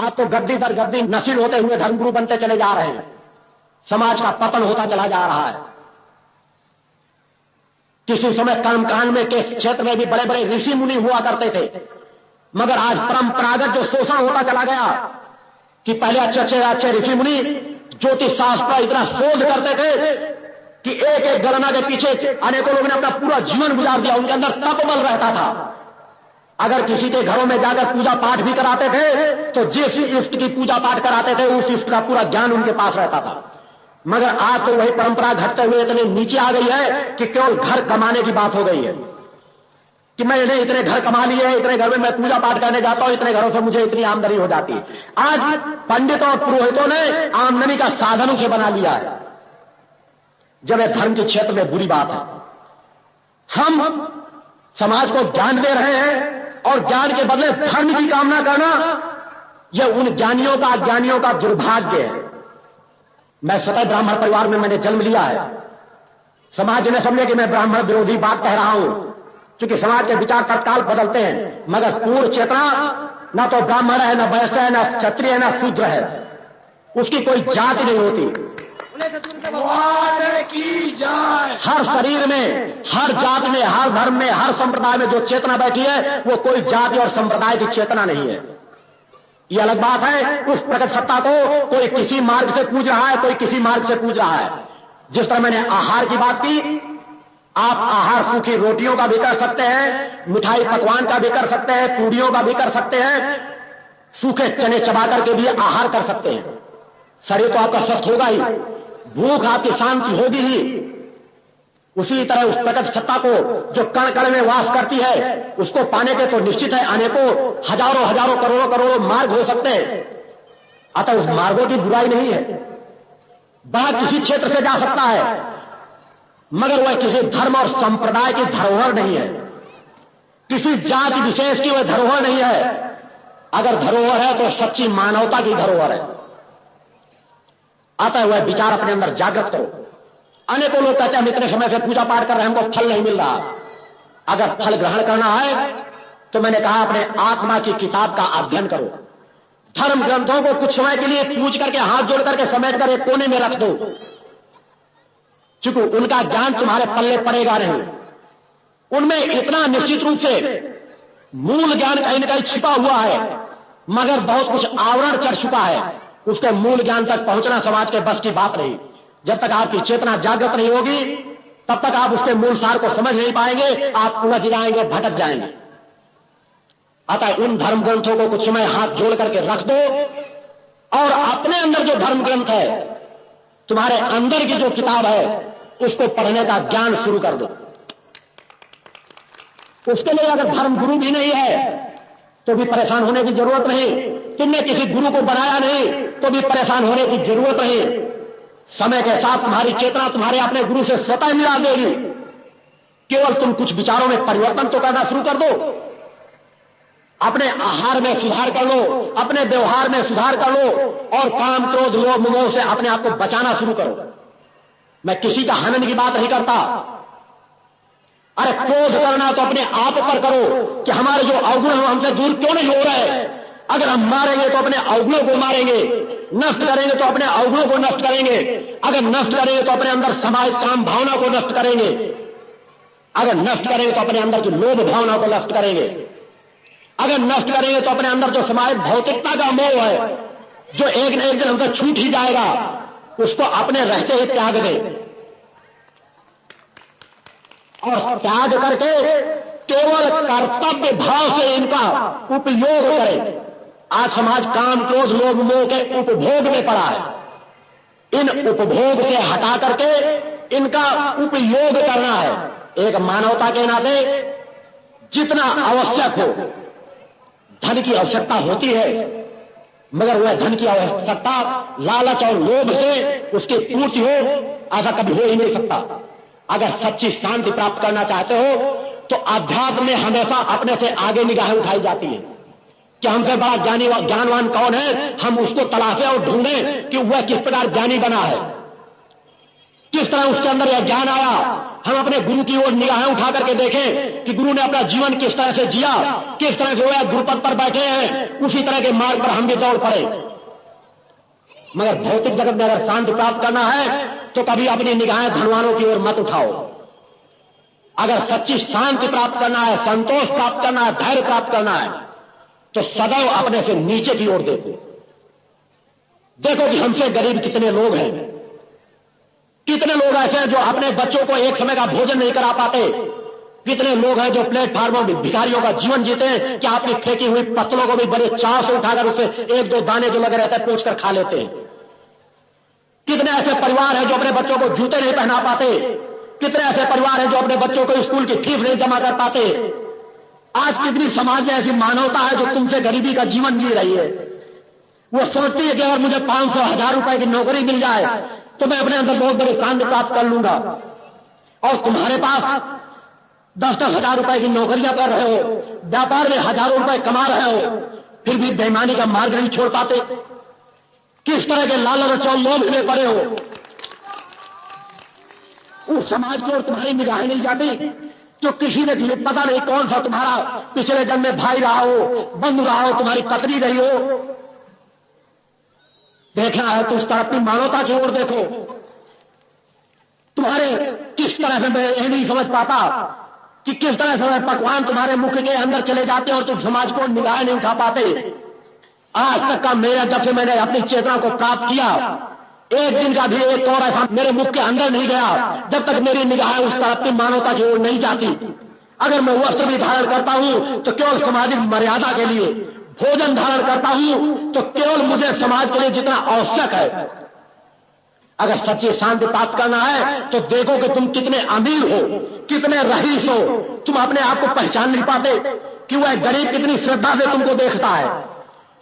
आप तो गद्दी दर गद्दी नसील होते हुए धर्मगुरु बनते चले जा रहे हैं। समाज का पतन होता चला जा रहा है। किसी समय कर्मकांड में के क्षेत्र में भी बड़े बड़े ऋषि मुनि हुआ करते थे, मगर आज परंपरागत जो शोषण होता चला गया कि पहले अच्छे ऋषि मुनि ज्योतिष शास्त्र पर इतना शोध करते थे कि एक एक गणना के पीछे अनेकों लोगों ने अपना पूरा जीवन गुजार दिया। उनके अंदर तपबल रहता था। अगर किसी के घरों में जाकर पूजा पाठ भी कराते थे तो जिस इष्ट की पूजा पाठ कराते थे उस इष्ट का पूरा ज्ञान उनके पास रहता था। मगर आज तो वही परंपरा घटते हुए इतने नीचे आ गई है कि केवल घर कमाने की बात हो गई है कि मैंने इतने घर कमा लिए, इतने घर में मैं पूजा पाठ करने जाता हूं, इतने घरों से मुझे इतनी आमदनी हो जाती है। आज पंडितों और पुरोहितों ने आमदनी का साधन उसे बना लिया है, जब यह धर्म के क्षेत्र में बुरी बात है। हम समाज को ज्ञान दे रहे हैं और ज्ञान के बदले धर्म की कामना करना यह उन ज्ञानियों का अज्ञानियों का दुर्भाग्य है। मैं स्वतः ब्राह्मण परिवार में मैंने जन्म लिया है। समाज ने समझे कि मैं ब्राह्मण विरोधी बात कह रहा हूं, क्योंकि समाज के विचार तत्काल बदलते हैं, मगर पूर्ण चेतना ना तो ब्राह्मण है, ना वैश्य है, ना क्षत्रिय है, ना शूद्र है, उसकी कोई जाति नहीं होती। हर शरीर में, हर जात में, हर धर्म में, हर संप्रदाय में जो चेतना बैठी है वो कोई जाति और संप्रदाय की चेतना नहीं है। ये अलग बात है। उस प्रकट सत्ता को कोई किसी मार्ग से पूज रहा है, कोई किसी मार्ग से पूज रहा है। जिस तरह मैंने आहार की बात की, आप आहार सूखी रोटियों का भी कर सकते हैं, मिठाई पकवान का भी कर सकते हैं, पूड़ियों का भी कर सकते हैं, सूखे चने चबा करके भी आहार कर सकते हैं। शरीर तो आपका स्वस्थ होगा ही, भूख आपकी शांति होगी ही। उसी तरह उस प्रकट सत्ता को जो कण कण में वास करती है, उसको पाने के तो निश्चित है अनेकों हजारों हजारों करोड़ों करोड़ों मार्ग हो सकते हैं। अतः उस मार्गों की बुराई नहीं है। वह किसी क्षेत्र से जा सकता है, मगर वह किसी धर्म और संप्रदाय की धरोहर नहीं है, किसी जाति विशेष की वह धरोहर नहीं है। अगर धरोहर है तो सच्ची मानवता की धरोहर है। अतः वह विचार अपने अंदर जागृत करो। अनेकों लोग कहते हैं हम इतने समय से पूजा पाठ कर रहे हैं, हमको फल नहीं मिल रहा। अगर फल ग्रहण करना है तो मैंने कहा अपने आत्मा की किताब का अध्ययन करो। धर्म ग्रंथों को कुछ समय के लिए पूज करके हाथ जोड़ करके समेट कर एक कोने में रख दो, क्योंकि उनका ज्ञान तुम्हारे पल्ले पड़ेगा नहीं। उनमें इतना निश्चित रूप से मूल ज्ञान कहीं न कहीं छिपा हुआ है, मगर बहुत कुछ आवरण चढ़ चुका है। उसके मूल ज्ञान तक पहुंचना समाज के बस की बात नहीं। जब तक आपकी चेतना जागृत नहीं होगी तब तक आप उसके मूल सार को समझ नहीं पाएंगे, आप उलझ जाएंगे, भटक जाएंगे। अतः उन धर्म ग्रंथों को कुछ समय हाथ जोड़ करके रख दो और अपने अंदर जो धर्म ग्रंथ है, तुम्हारे अंदर की जो किताब है, उसको पढ़ने का ज्ञान शुरू कर दो। उसके लिए अगर धर्म गुरु भी नहीं है तो भी परेशान होने की जरूरत नहीं। तुमने किसी गुरु को बनाया नहीं तो भी परेशान होने की जरूरत नहीं। समय के साथ तुम्हारी चेतना तुम्हारे अपने गुरु से स्वतः मिला देगी। केवल तुम कुछ विचारों में परिवर्तन तो करना शुरू कर दो। अपने आहार में सुधार कर लो, अपने व्यवहार में सुधार कर लो और काम क्रोध लोभ मोह से अपने आप को बचाना शुरू करो। मैं किसी का हनन की बात नहीं करता। अरे क्रोध करना तो अपने आप पर करो कि हमारे जो अवगुण हैं हमसे दूर क्यों नहीं हो रहे। अगर हम मारेंगे तो अपने अवगुणों को मारेंगे, नष्ट करेंगे तो अपने अवगुणों को नष्ट करेंगे। अगर नष्ट करेंगे तो अपने अंदर समाज काम भावना को नष्ट करेंगे। अगर नष्ट करेंगे तो अपने अंदर की लोभ भावना को नष्ट करेंगे। अगर नष्ट करेंगे तो अपने अंदर जो समाज भौतिकता का मोह है, जो एक न एक दिन हमसे छूट ही जाएगा, उसको अपने रहते ही त्याग दें और त्याग करके केवल कर्तव्य भाव से इनका उपयोग करें। आज समाज काम क्रोध लोभ मोह के उपभोग में पड़ा है। इन उपभोग से हटा करके इनका उपयोग करना है। एक मानवता के नाते जितना आवश्यक हो, धन की आवश्यकता होती है, मगर वह धन की आवश्यकता लालच और लोभ से उसकी पूर्ति हो ऐसा कभी हो ही नहीं सकता। अगर सच्ची शांति प्राप्त करना चाहते हो तो अध्यात्म में हमेशा अपने से आगे निगाहें उठाई जाती है कि हमसे बड़ा ज्ञानवान कौन है, हम उसको तलाशें और ढूंढें कि वह किस प्रकार ज्ञानी बना है। किस तरह उसके अंदर यह ज्ञान आया। हम अपने गुरु की ओर निगाहें उठा करके देखें कि गुरु ने अपना जीवन किस तरह से जिया, किस तरह से वो गुरुपद पर बैठे हैं, उसी तरह के मार्ग पर हम भी दौड़ पड़े। मगर भौतिक जगत में अगर शांति प्राप्त करना है तो कभी अपनी निगाहें धनवानों की ओर मत उठाओ। अगर सच्ची शांति प्राप्त करना है, संतोष प्राप्त करना है, धैर्य प्राप्त करना है, तो सदैव अपने से नीचे की ओर देखो। देखो कि हमसे गरीब कितने लोग हैं, कितने लोग ऐसे हैं जो अपने बच्चों को एक समय का भोजन नहीं करा पाते, कितने लोग हैं जो प्लेटफार्मों में भिखारियों का जीवन जीते हैं कि आपकी फेंकी हुई पत्तलों को भी बड़े चाव से उठाकर उसे एक दो दाने जो लगे रहते हैं पूछ कर खा लेते हैं। कितने ऐसे परिवार हैं जो अपने बच्चों को जूते नहीं पहना पाते, कितने ऐसे परिवार हैं जो अपने बच्चों को स्कूल की फीस नहीं जमा कर पाते। आज कितनी समाज में ऐसी मानवता है जो तुमसे गरीबी का जीवन जी रही है। वो सोचती है कि अगर मुझे 500,000 रुपए की नौकरी मिल जाए तो मैं अपने अंदर बहुत बड़ी शांति प्राप्त कर लूंगा, और तुम्हारे पास 10-10 हजार रुपए की नौकरियां कर रहे हो, व्यापार में हजारों रुपए कमा रहे हो, फिर भी बेईमानी का मार्ग नहीं छोड़ पाते। किस तरह के लालच और लोभ में पड़े हो। उस समाज की ओर तुम्हारी निगाहें नहीं जाती जो किसी ने दिए, पता नहीं कौन सा तुम्हारा पिछले जन्म में भाई रहा हो, बंधु रहा हो, तुम्हारी पत्नी रही हो। देखना है तो उस तरह की मानवता की ओर देखो। तुम्हारे किस तरह से मैं यह नहीं समझ पाता कि किस तरह से पकवान तुम्हारे मुख के अंदर चले जाते हैं और तुम समाज को निगाहें नहीं उठा पाते। आज तक का मेरा, जब से मैंने अपनी चेतना को प्राप्त किया, एक दिन का भी एक और ऐसा मेरे मुख के अंदर नहीं गया जब तक मेरी निगाहें उस तरफ की मानवता की ओर नहीं जाती। अगर मैं वस्त्र भी धारण करता हूं तो केवल सामाजिक मर्यादा के लिए, भोजन धारण करता हूं तो केवल मुझे समाज के लिए जितना आवश्यक है। अगर सच्ची शांति प्राप्त करना है तो देखो कि तुम कितने अमीर हो, कितने रईस हो। तुम अपने आप को पहचान नहीं पाते कि वह गरीब कितनी श्रद्धा से तुमको देखता है,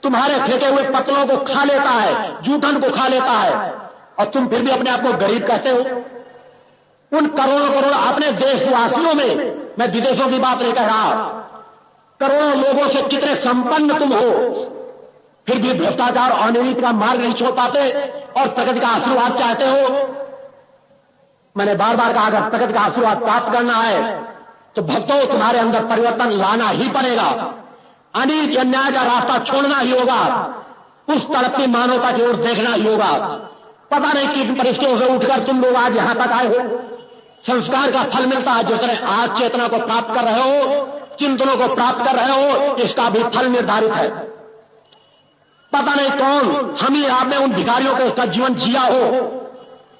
तुम्हारे फेंके हुए पत्तलों को खा लेता है, जूठन को खा लेता है, और तुम फिर भी अपने आप को गरीब कहते हो। उन करोड़ों करोड़ अपने देशवासियों में, मैं विदेशों की बात नहीं कह रहा, करोड़ों लोगों से कितने संपन्न तुम हो, फिर भी भ्रष्टाचार और अनियमित का मार्ग नहीं छोड़ पाते और प्रकृति का आशीर्वाद चाहते हो। मैंने बार बार कहा, अगर प्रकृति का आशीर्वाद प्राप्त करना है तो भक्तों तुम्हारे अंदर परिवर्तन लाना ही पड़ेगा। अनीति अन्याय का रास्ता छोड़ना ही होगा, उस तड़पती मानवता की ओर देखना ही होगा। पता नहीं किन परिस्थितियों से उठकर तुम लोग आज यहां तक आए हो। संस्कार का फल मिलता है। जिस तरह आज चेतना को प्राप्त कर रहे हो, चिंतनों को प्राप्त कर रहे हो, इसका भी फल निर्धारित है। पता नहीं कौन, हम ही आपने उन भिखारियों को उसका जीवन जिया हो,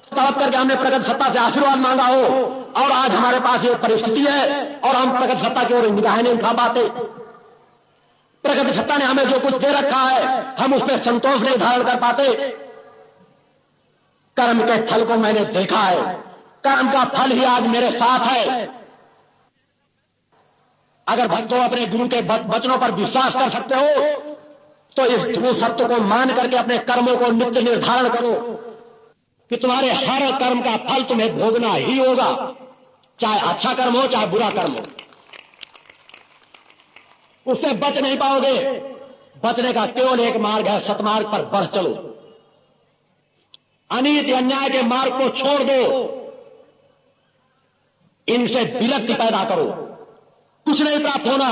तड़प करके हमने प्रगति सत्ता से आशीर्वाद मांगा हो, और आज हमारे पास ये परिस्थिति है और हम प्रगति सत्ता की ओर निगाहें नहीं उठा पाते। प्रगति सत्ता ने हमें जो कुछ दे रखा है हम उस पर संतोष नहीं धारण कर पाते। कर्म के फल को मैंने देखा है, कर्म का फल ही आज मेरे साथ है। अगर भक्तों अपने गुरु के वचनों पर विश्वास कर सकते हो तो इस ध्रुव सत्य को मान करके अपने कर्मों को नित्य निर्धारण करो कि तुम्हारे हर कर्म का फल तुम्हें भोगना ही होगा, चाहे अच्छा कर्म हो चाहे बुरा कर्म हो। उससे बच नहीं पाओगे। बचने का केवल एक मार्ग है, सतमार्ग पर बढ़ चलो। अनीति अन्याय के मार्ग को छोड़ दो, इनसे विरक्ति पैदा करो। कुछ नहीं प्राप्त होना,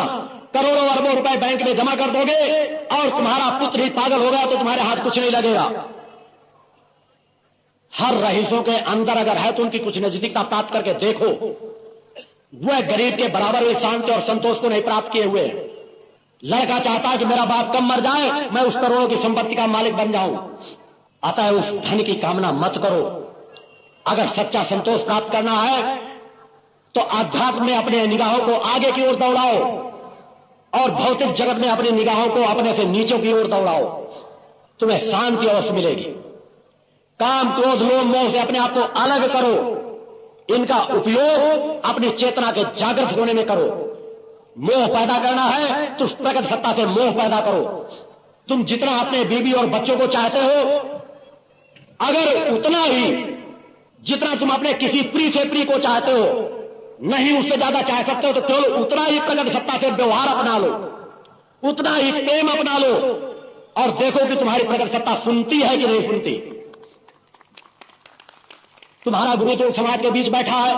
करोड़ों अरबों रुपए बैंक में जमा कर दोगे और तुम्हारा पुत्र ही पागल हो गया तो तुम्हारे हाथ कुछ नहीं लगेगा। हर रईसों के अंदर अगर है तो उनकी कुछ नजदीकता प्राप्त करके देखो। वह गरीब के बराबर भी शांति और संतोष को नहीं प्राप्त किए हुए। लड़का चाहता है कि मेरा बाप कम मर जाए, मैं उस करोड़ों की संपत्ति का मालिक बन जाऊं। अतः उस धन की कामना मत करो। अगर सच्चा संतोष प्राप्त करना है तो आध्यात्म में अपने निगाहों को आगे की ओर दौड़ाओ और भौतिक जगत में अपनी निगाहों को अपने से नीचे की ओर दौड़ाओ। तुम्हें शांति अवश्य मिलेगी। काम क्रोध लोभ मोह से अपने आप को अलग करो। इनका उपयोग अपनी चेतना के जागृत होने में करो। मोह पैदा करना है तो उस प्रगति सत्ता से मोह पैदा करो। तुम जितना अपने बीवी और बच्चों को चाहते हो, अगर उतना ही जितना तुम अपने किसी प्रिय से प्रिय को चाहते हो, नहीं उससे ज्यादा चाह सकते हो, तो केवल उतना ही प्रगति सत्ता से व्यवहार अपना लो, उतना ही प्रेम अपना लो और देखो कि तुम्हारी प्रगति सत्ता सुनती है कि नहीं सुनती। तुम्हारा गुरु तो समाज के बीच बैठा है,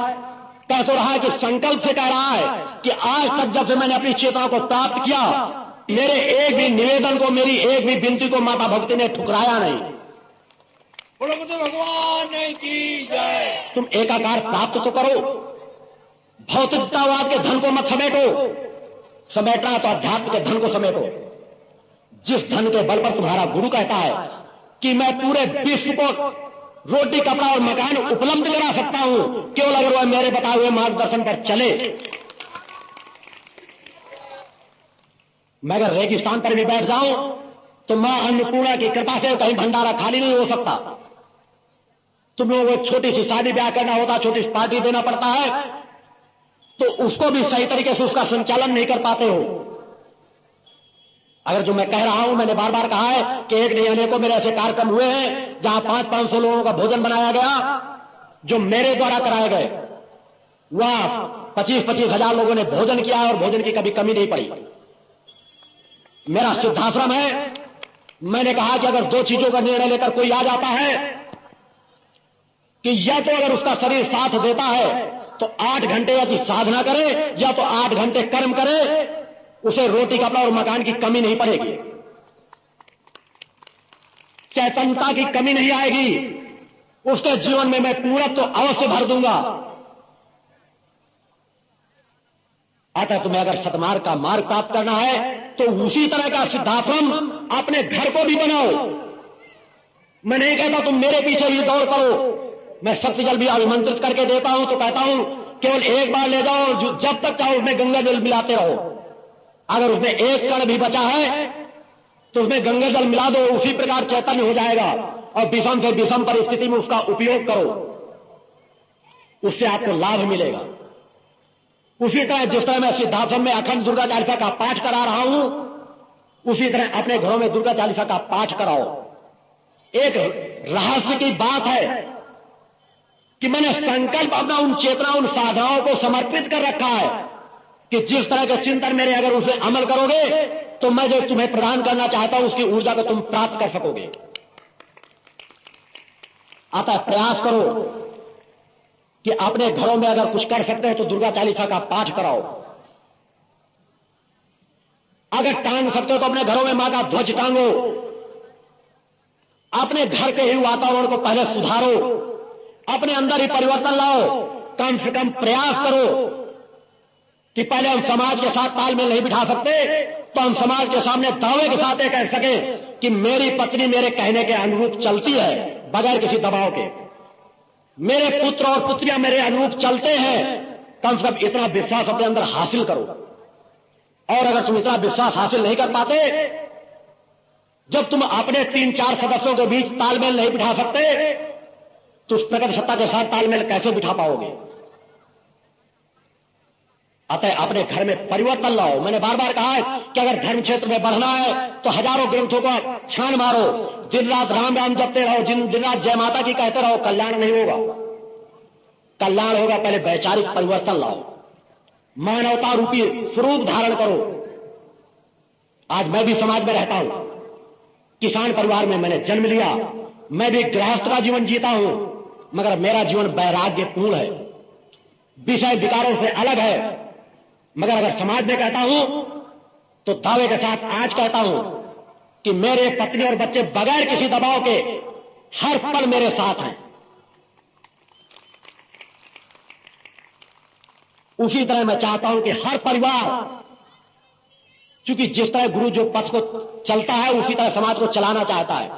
कह तो रहा है कि संकल्प से कह रहा है कि आज तक जब से मैंने अपनी चेतना को प्राप्त किया, मेरे एक भी निवेदन को, मेरी एक भी विनती को माता भक्ति ने ठुकराया नहीं। बोलो भगवान की जय। तुम एकाकार प्राप्त तो करो, भौतिकतावाद के धन को मत समेटो, समेटना तो अध्यात्म के धन को समेटो। जिस धन के बल पर तुम्हारा गुरु कहता है कि मैं पूरे विश्व को रोटी, कपड़ा और मकान उपलब्ध करा सकता हूं, केवल अगर वह मेरे बताए हुए मार्गदर्शन पर चले। मैं अगर रेगिस्तान पर भी बैठ जाऊं तो मां अन्नपूर्णा की कृपा से कहीं भंडारा खाली नहीं हो सकता। तुम्हें वो छोटी सी शादी ब्याह करना होता, छोटी सी पार्टी देना पड़ता है, तो उसको भी सही तरीके से उसका संचालन नहीं कर पाते हो। अगर जो मैं कह रहा हूं, मैंने बार बार कहा है कि एक नहीं अनेकों मेरे ऐसे कार्यक्रम हुए हैं जहां 500-500 लोगों का भोजन बनाया गया, जो मेरे द्वारा कराए गए। वहां 25-25 हजार लोगों ने भोजन किया और भोजन की कभी कमी नहीं पड़ी। मेरा सिद्धाश्रम है, मैंने कहा कि अगर दो चीजों का निर्णय लेकर कोई आ जाता है कि या तो अगर उसका शरीर साथ देता है तो 8 घंटे यदि साधना करे, या तो 8 घंटे कर्म करे, उसे रोटी, कपड़ा और मकान की कमी नहीं पड़ेगी, चैतन्यता की कमी नहीं आएगी, उसके जीवन में मैं पूरक तो अवश्य भर दूंगा। अतः तुम्हें अगर सतमार्ग का मार्ग प्राप्त करना है तो उसी तरह का सिद्धाश्रम अपने घर को भी बनाओ। मैं नहीं कहता तुम मेरे पीछे भी दौड़ पड़ो, मैं शक्ति जल भी आमंत्रित करके देता हूं तो कहता हूं केवल एक बार ले जाओ, जब तक चाहो उसमें गंगा जल मिलाते रहो। अगर उसमें एक कण भी बचा है तो उसमें गंगा जल मिला दो, उसी प्रकार चैतन्य हो जाएगा। और विषम से विषम परिस्थिति में उसका उपयोग करो, उससे आपको लाभ मिलेगा। उसी तरह जिस तरह मैं सिद्धाश्रम में अखंड दुर्गा चालीसा का पाठ करा रहा हूं, उसी तरह अपने घरों में दुर्गा चालीसा का पाठ कराओ। एक रहस्य की बात है कि मैंने संकल्प अपना उन चेतना, उन साधनाओं को समर्पित कर रखा है कि जिस तरह के चिंतन मेरे अगर उसे अमल करोगे तो मैं जो तुम्हें प्रदान करना चाहता हूं उसकी ऊर्जा को तुम प्राप्त कर सकोगे। अतः प्रयास करो कि अपने घरों में अगर कुछ कर सकते हो तो दुर्गा चालीसा का पाठ कराओ। अगर टांग सकते हो तो अपने घरों में मां का ध्वज टांगो। अपने घर के ही वातावरण को पहले सुधारो, अपने अंदर ही परिवर्तन लाओ। कम से कम प्रयास करो कि पहले हम समाज के साथ तालमेल नहीं बिठा सकते तो हम समाज के सामने दावे के साथ ये कह सके कि मेरी पत्नी मेरे कहने के अनुरूप चलती है बगैर किसी दबाव के, मेरे पुत्र और पुत्रियां मेरे अनुरूप चलते हैं। कम से कम इतना विश्वास अपने अंदर हासिल करो। और अगर तुम इतना विश्वास हासिल नहीं कर पाते, जब तुम अपने 3-4 सदस्यों के बीच तालमेल नहीं बिठा सकते तो उस प्रगति सत्ता के साथ तालमेल कैसे बिठा पाओगे? अतः अपने घर में परिवर्तन लाओ। मैंने बार बार कहा है कि अगर धर्म क्षेत्र में बढ़ना है तो हजारों ग्रंथों का छान मारो, दिन रात राम राम जपते रहो, दिन रात जय माता की कहते रहो, कल्याण नहीं होगा। कल्याण होगा पहले वैचारिक परिवर्तन लाओ, मानवता रूपी स्वरूप धारण करो। आज मैं भी समाज में रहता हूं, किसान परिवार में मैंने जन्म लिया, मैं भी गृहस्थ का जीवन जीता हूं, मगर मेरा जीवन वैराग्यपूर्ण है, विषय विकारों से अलग है। मगर अगर समाज में कहता हूं तो दावे के साथ आज कहता हूं कि मेरे पत्नी और बच्चे बगैर किसी दबाव के हर पल मेरे साथ हैं। उसी तरह मैं चाहता हूं कि हर परिवार, क्योंकि जिस तरह गुरु जो पथ को चलता है उसी तरह समाज को चलाना चाहता है।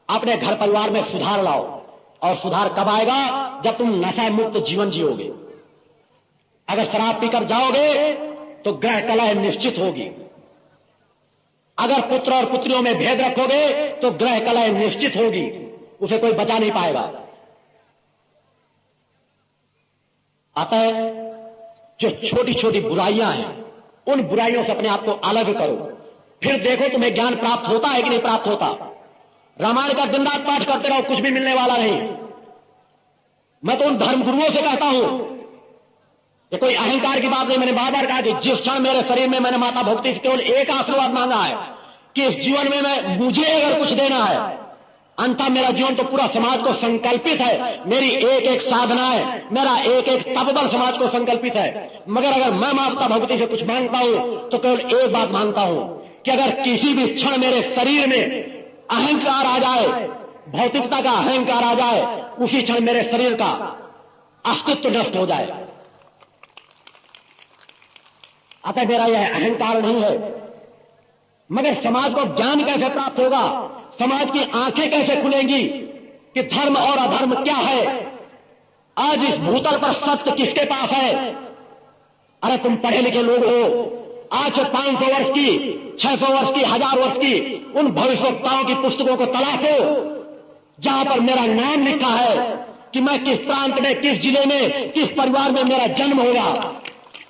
अपने घर परिवार में सुधार लाओ। और सुधार कब आएगा? जब तुम नशा मुक्त जीवन जियोगे। अगर शराब पीकर जाओगे तो ग्रह कलह निश्चित होगी। अगर पुत्र और पुत्रियों में भेद रखोगे तो ग्रह कलह निश्चित होगी, उसे कोई बचा नहीं पाएगा। अतः जो छोटी छोटी बुराइयां हैं उन बुराइयों से अपने आप को अलग करो, फिर देखो तुम्हें ज्ञान प्राप्त होता है कि नहीं प्राप्त होता। रामायण का दिन रात पाठ करते रहो, कुछ भी मिलने वाला नहीं। मैं तो उन धर्म गुरुओं से कहता हूं, ये कोई अहंकार की बात नहीं। मैंने बार बार कहा कि जिस क्षण मेरे शरीर में मैंने माता भक्ति से केवल एक आशीर्वाद मांगा है कि इस जीवन में मुझे अगर कुछ देना है अंततः मेरा जीवन तो पूरा समाज को संकल्पित है, मेरी एक एक साधना है, मेरा एक एक तपबल समाज को संकल्पित है। मगर अगर मैं माता भगवती से कुछ मांगता हूं तो केवल एक बात मांगता हूं कि अगर किसी भी क्षण मेरे शरीर में अहंकार आ जाए, भौतिकता का अहंकार आ जाए, उसी क्षण मेरे शरीर का अस्तित्व नष्ट हो जाए। अतः मेरा यह अहंकार नहीं है। मगर समाज को ज्ञान कैसे प्राप्त होगा, समाज की आंखें कैसे खुलेंगी कि धर्म और अधर्म क्या है? आज इस भूतल पर सत्य किसके पास है? अरे तुम पढ़े लिखे लोग हो, आज से 500 वर्ष की, 600 वर्ष की, 1000 वर्ष की उन भविष्यवक्ताओं की पुस्तकों को तलाशो जहां पर मेरा नाम लिखा है कि मैं किस प्रांत में, किस जिले में, किस परिवार में मेरा जन्म होगा।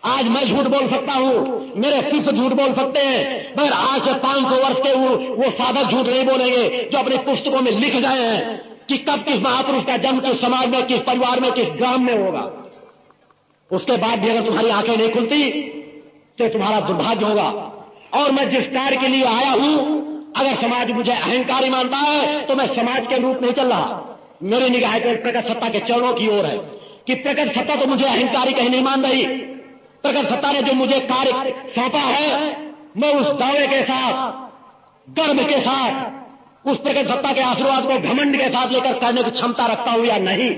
आज मैं झूठ बोल सकता हूं, मेरे शिष्य झूठ बोल सकते हैं, मगर आज से 500 वर्ष के वो साधक झूठ नहीं बोलेंगे जो अपनी पुस्तकों में लिख गए हैं कि कब किस महापुरुष का जन्म किस समाज में, किस परिवार में, किस ग्राम में होगा। उसके बाद भी अगर तुम्हारी आंखें नहीं खुलती तो तुम्हारा दुर्भाग्य होगा। और मैं जिस कार्य के लिए आया हूं, अगर समाज मुझे अहंकारी मानता है तो मैं समाज के रूप नहीं चल रहा। मेरी निगाह तो प्रकट सत्ता के चरणों की ओर है कि प्रकट सत्ता तो मुझे अहंकारी कहीं नहीं मान रही। प्रकट सत्ता ने जो मुझे कार्य सौंपा है, मैं उस दावे के साथ, गर्व के साथ उस प्रकट सत्ता के आशीर्वाद को घमंड के साथ लेकर करने की क्षमता रखता हूं या नहीं।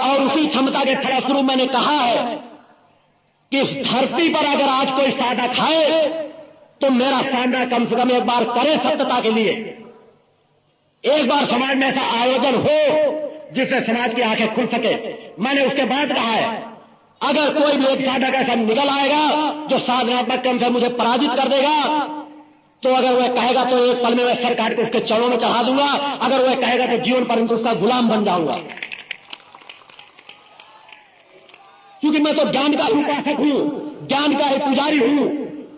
और उसी क्षमता के फलस्वरूप मैंने कहा है कि इस धरती पर अगर आज कोई साधक है तो मेरा सामना कम से कम एक बार करे सत्यता के लिए। एक बार समाज में ऐसा आयोजन हो जिससे समाज की आंखें खुल सके। मैंने उसके बाद कहा है अगर कोई भी एक साधक ऐसा निकल आएगा जो साधनात्मक क्रम से मुझे पराजित कर देगा, तो अगर वह कहेगा तो एक पल में मैं सर काट के उसके चरणों में चढ़ा दूंगा, अगर वह कहेगा तो जीवन पर्यंत उसका गुलाम बन जाऊंगा। क्योंकि मैं तो ज्ञान का ही उपासक हूं, ज्ञान का ही पुजारी हूं।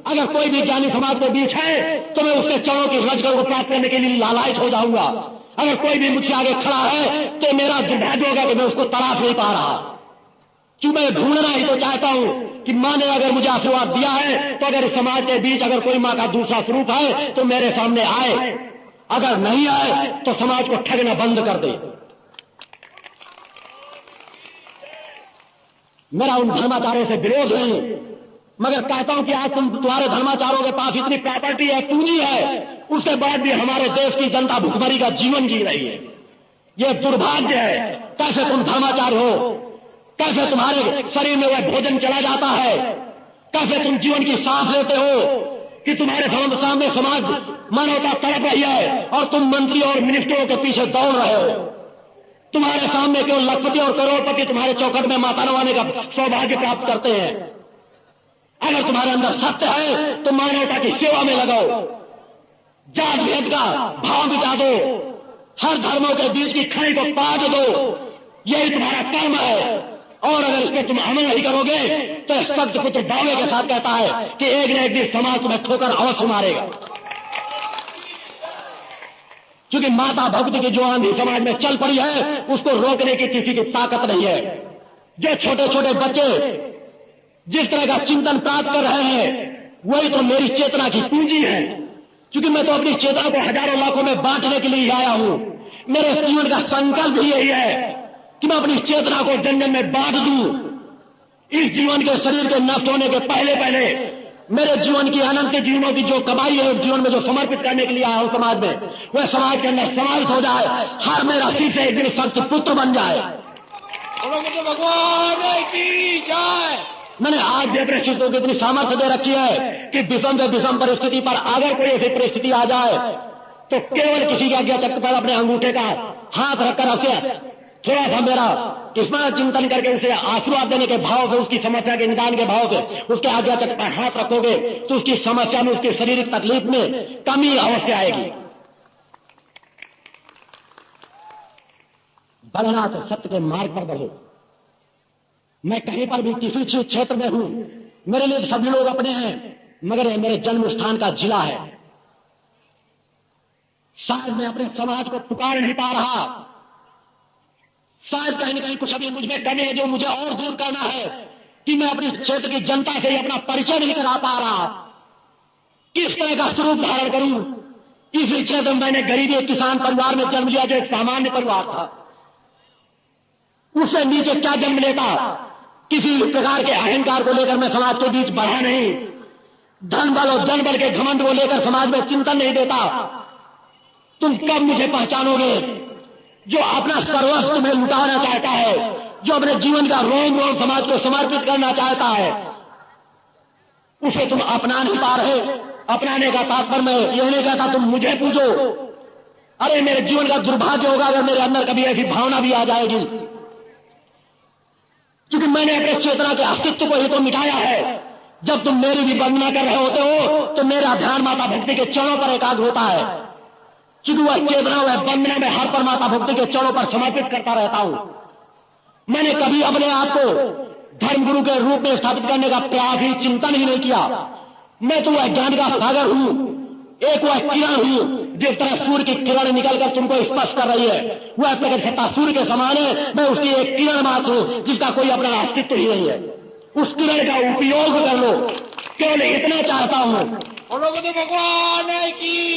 अगर कोई भी ज्ञानी समाज के बीच है तो मैं उसके चरणों की रजगढ़ को प्राप्त करने के लिए लालायित हो जाऊंगा। अगर कोई भी मुझसे आगे खड़ा है तो मेरा दुर्भाग्य होगा कि मैं उसको तलाश नहीं पा रहा। क्यों मैं ढूंढना ही तो चाहता हूं कि मां ने अगर मुझे आशीर्वाद दिया है तो अगर इस समाज के बीच अगर कोई मां का दूसरा स्वरूप है तो मेरे सामने आए, अगर नहीं आए तो समाज को ठगना बंद कर दे। मेरा उन धर्माचार्यों से विरोध नहीं, मगर कहता हूं कि आज तुम्हारे धर्माचार्यों के पास इतनी प्रॉपर्टी है, पूंजी है, उसके बाद भी हमारे देश की जनता भुखमरी का जीवन जी रही है। यह दुर्भाग्य है। कैसे तुम धर्माचार्य हो, कैसे तुम्हारे शरीर में वह भोजन चला जाता है, कैसे तुम जीवन की सांस लेते हो कि तुम्हारे सामने समाज मानवता तड़प रही है और तुम मंत्री और मिनिस्टरों के पीछे दौड़ रहे हो। तुम्हारे सामने केवल लखपति और करोड़पति तुम्हारे चौखट में माता नवाने का सौभाग्य प्राप्त करते हैं। अगर तुम्हारे अंदर सत्य है तो मानवता की सेवा में लगाओ, जात भेद का भाव मिटा दो, हर धर्मों के बीच की खाई को पाट दो। यही तुम्हारा कर्म है। और अगर इस पर तुम अमल नहीं करोगे तो सत्य पुत्र दावे के साथ कहता है कि एक न एक दिन समाज तुम्हें ठोकर अवश्य मारेगा। क्योंकि माता भक्ति की जो आंधी समाज में चल पड़ी है उसको रोकने की किसी की ताकत नहीं है। जो छोटे छोटे बच्चे जिस तरह का चिंतन प्राप्त कर रहे हैं वही तो मेरी चेतना की पूंजी है। क्योंकि मैं तो अपनी चेतना को हजारों लाखों में बांटने के लिए आया हूं। मेरे जीवन का संकल्प भी यही है कि मैं अपनी चेतना को जन जन में बांट दूं। इस जीवन के शरीर के नष्ट होने के पहले पहले मेरे जीवन की अनंत जीवनों की जो कमाई है, जीवन में जो समर्पित करने के लिए आया हूं समाज में, वह समाज के अंदर समाहित हो जाए। हर मेरा शिष्य एक दिन सत्य पुत्र बन जाए। भगवान की जय। मैंने आज भी अपने शिष्यों को इतनी सामर्थ्य दे रखी है कि विषम से विषम परिस्थिति पर अगर कोई ऐसी परिस्थिति आ जाए तो केवल किसी के आज्ञा चक्र पर अपने अंगूठे का हाथ रखकर ऐसे थोड़ा सा मेरा इसमें चिंतन करके उसे आशीर्वाद देने के भाव से, उसकी समस्या के निदान के भाव से उसके आज्ञा चक्र पर हाथ रखोगे तो उसकी समस्या में, उसकी शारीरिक तकलीफ में कमी अवश्य आएगी। बढ़ना तो सत्य के मार्ग पर बढ़ो। मैं कहीं पर भी किसी क्षेत्र में हूं, मेरे लिए सभी लोग अपने हैं, मगर यह मेरे जन्म स्थान का जिला है। शायद मैं अपने समाज को पुकार नहीं पा रहा, शायद कहीं न कहीं कुछ अभी मुझ में कमी है जो मुझे और दूर करना है कि मैं अपने क्षेत्र की जनता से अपना परिचय नहीं करा पा रहा। किस तरह का स्वरूप धारण करूं, इसी क्षेत्र में मैंने गरीबी एक किसान परिवार में जन्म लिया जो एक सामान्य परिवार था। उससे नीचे क्या जन्म लेता, किसी प्रकार के अहंकार को लेकर मैं समाज के बीच बढ़ा नहीं, धन बल और जन बल के घमंड को लेकर समाज में चिंतन नहीं देता। तुम कब मुझे पहचानोगे? जो अपना सर्वस्व तुम्हें लुटाना चाहता है, जो अपने जीवन का रोम रोम समाज को समर्पित करना चाहता है, उसे तुम अपना नहीं पा रहे। अपनाने का तात्पर्य मैं यह नहीं कहता तुम मुझे पूछो। अरे मेरे जीवन का दुर्भाग्य होगा अगर मेरे अंदर कभी ऐसी भावना भी आ जाएगी, क्योंकि मैंने अपने चेतना के अस्तित्व को ही तो मिटाया है। जब तुम मेरी भी वंदना कर रहे होते हो तो मेरा ध्यान माता भक्ति के चरणों पर एकाग्र होता है, क्योंकि वह चेतना वह वंदना में हर पर माता भक्ति के चरणों पर समर्पित करता रहता हूं। मैंने कभी अपने आप को धर्मगुरु के रूप में स्थापित करने का प्रयास ही चिंतन ही नहीं किया। मैं तो वह ज्ञान का सागर हूं, एक वह किरण हूं। जिस तरह सूर्य की किरण निकलकर तुमको स्पर्श कर रही है, वह प्रकट सत्ता सूर्य के समान है। मैं उसकी एक किरण मात्र हूं जिसका कोई अपना अस्तित्व ही नहीं है। उस किरण का उपयोग कर लो, केवल इतना चाहता हूं। बोलो बुद्ध भगवान की